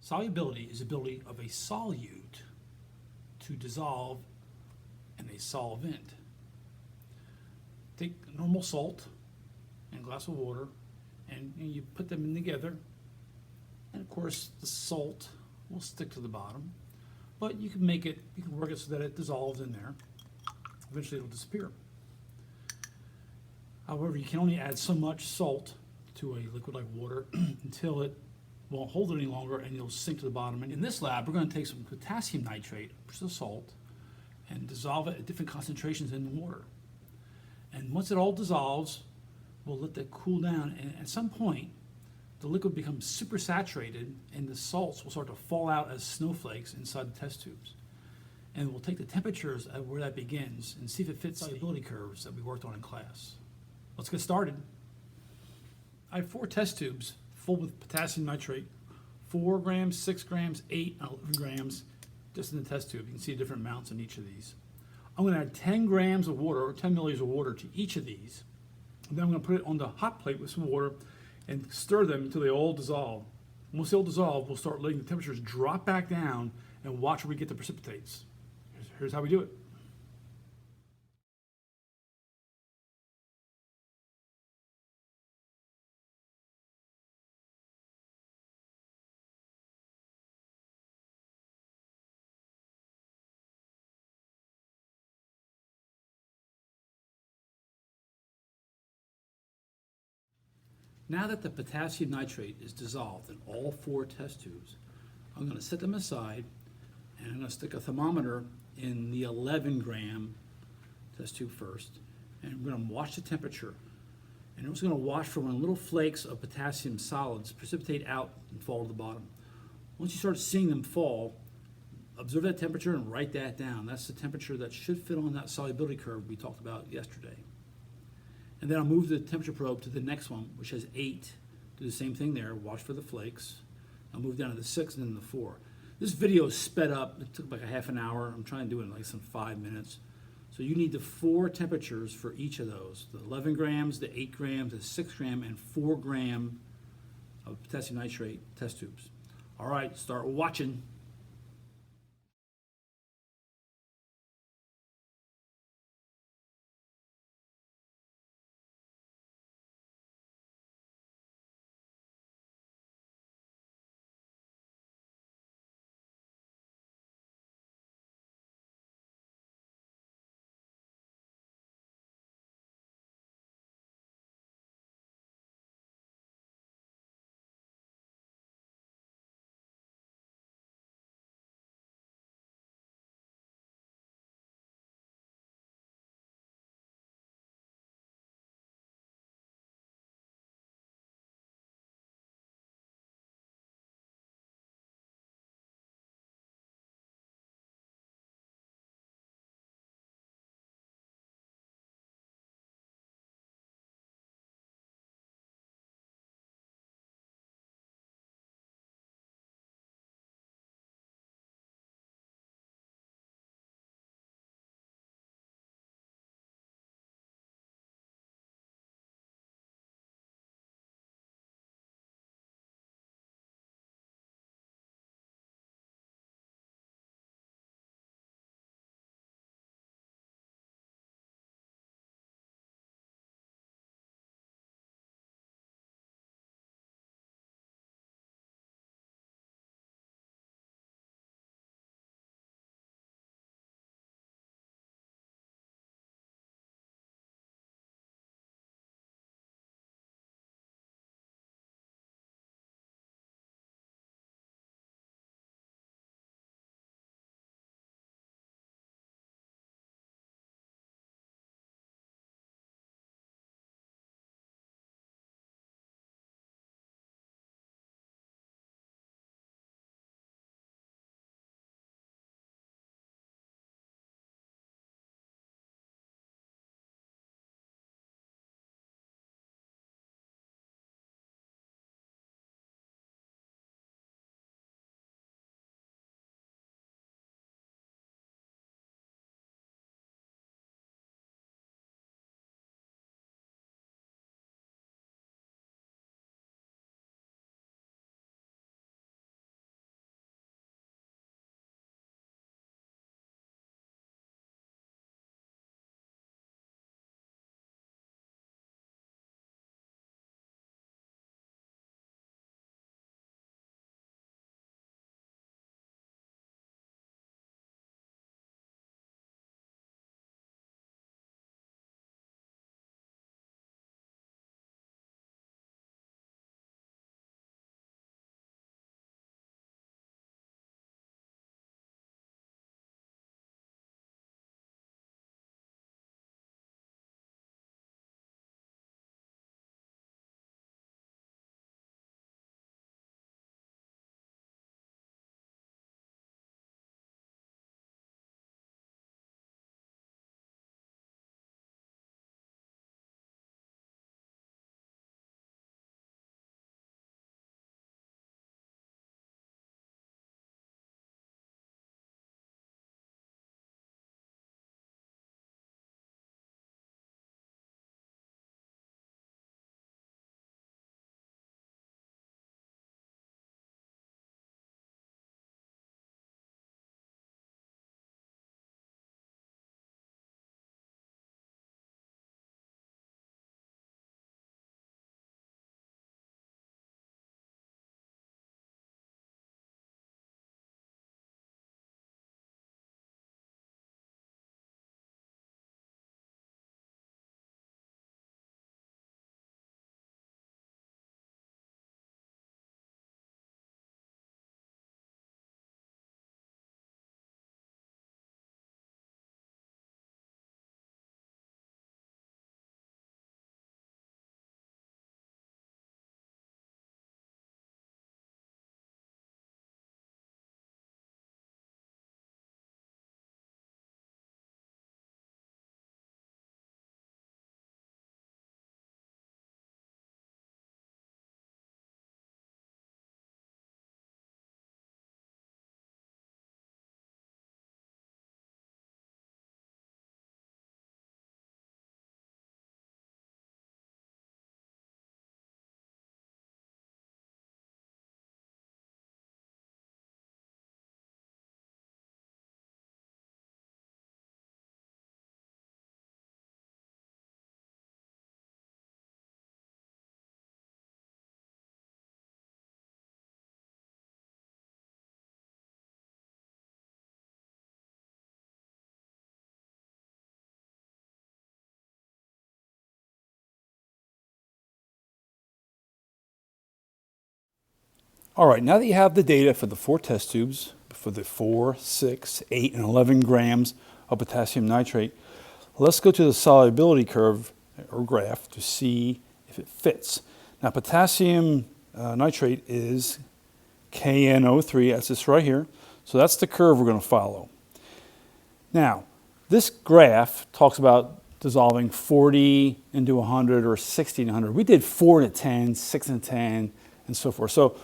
Solubility is the ability of a solute to dissolve in a solvent. Take normal salt and a glass of water and you put them in together, and of course the salt will stick to the bottom, but you can work it so that it dissolves in there. Eventually it'll disappear. However, you can only add so much salt to a liquid like water until it won't hold it any longer and it'll sink to the bottom. And in this lab, we're going to take some potassium nitrate, which is a salt, and dissolve it at different concentrations in the water. And once it all dissolves, we'll let that cool down, and at some point the liquid becomes super saturated and the salts will start to fall out as snowflakes inside the test tubes. And we'll take the temperatures at where that begins and see if it fits the solubility curves that we worked on in class. Let's get started. I have 4 test tubes full with potassium nitrate, 4 grams, 6 grams, 8, and 11 grams, just in the test tube. You can see different amounts in each of these. I'm going to add 10 grams of water, or 10 milliliters of water to each of these. And then I'm going to put it on the hot plate with some water and stir them until they all dissolve. Once they all dissolve, we'll start letting the temperatures drop back down and watch where we get the precipitates. Here's how we do it. Now that the potassium nitrate is dissolved in all 4 test tubes, I'm going to set them aside and I'm going to stick a thermometer in the 11 gram test tube first, and we're going to watch the temperature. And I'm just going to watch for when little flakes of potassium solids precipitate out and fall to the bottom. Once you start seeing them fall, observe that temperature and write that down. That's the temperature that should fit on that solubility curve we talked about yesterday. And then I'll move the temperature probe to the next one, which has 8. Do the same thing there, watch for the flakes. I'll move down to the 6 and then the 4. This video is sped up. It took like a half an hour. I'm trying to do it in like some 5 minutes. So you need the 4 temperatures for each of those. The 11 grams, the 8 grams, the 6 gram, and 4 gram of potassium nitrate test tubes. All right, start watching. All right, now that you have the data for the 4 test tubes, for the 4, 6, 8, and 11 grams of potassium nitrate, let's go to the solubility curve or graph to see if it fits. Now, potassium nitrate is KNO3, that's this right here. So that's the curve we're going to follow. Now, this graph talks about dissolving 40 into 100 or 60 into 100. We did 4 into 10, 6 into 10, and so forth. So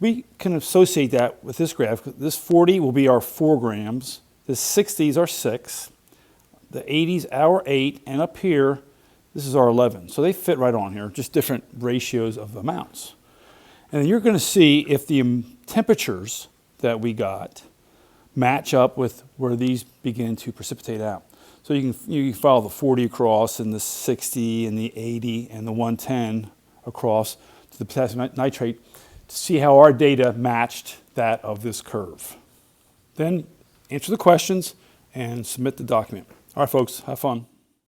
we can associate that with this graph. This 40 will be our 4 grams. This 60 is our 6. The 80 is our 8. And up here, this is our 11. So they fit right on here, just different ratios of amounts. And then you're going to see if the temperatures that we got match up with where these begin to precipitate out. So you can follow the 40 across and the 60 and the 80 and the 110 across to the potassium nitrate to see how our data matched that of this curve. Then answer the questions and submit the document. All right, folks, have fun.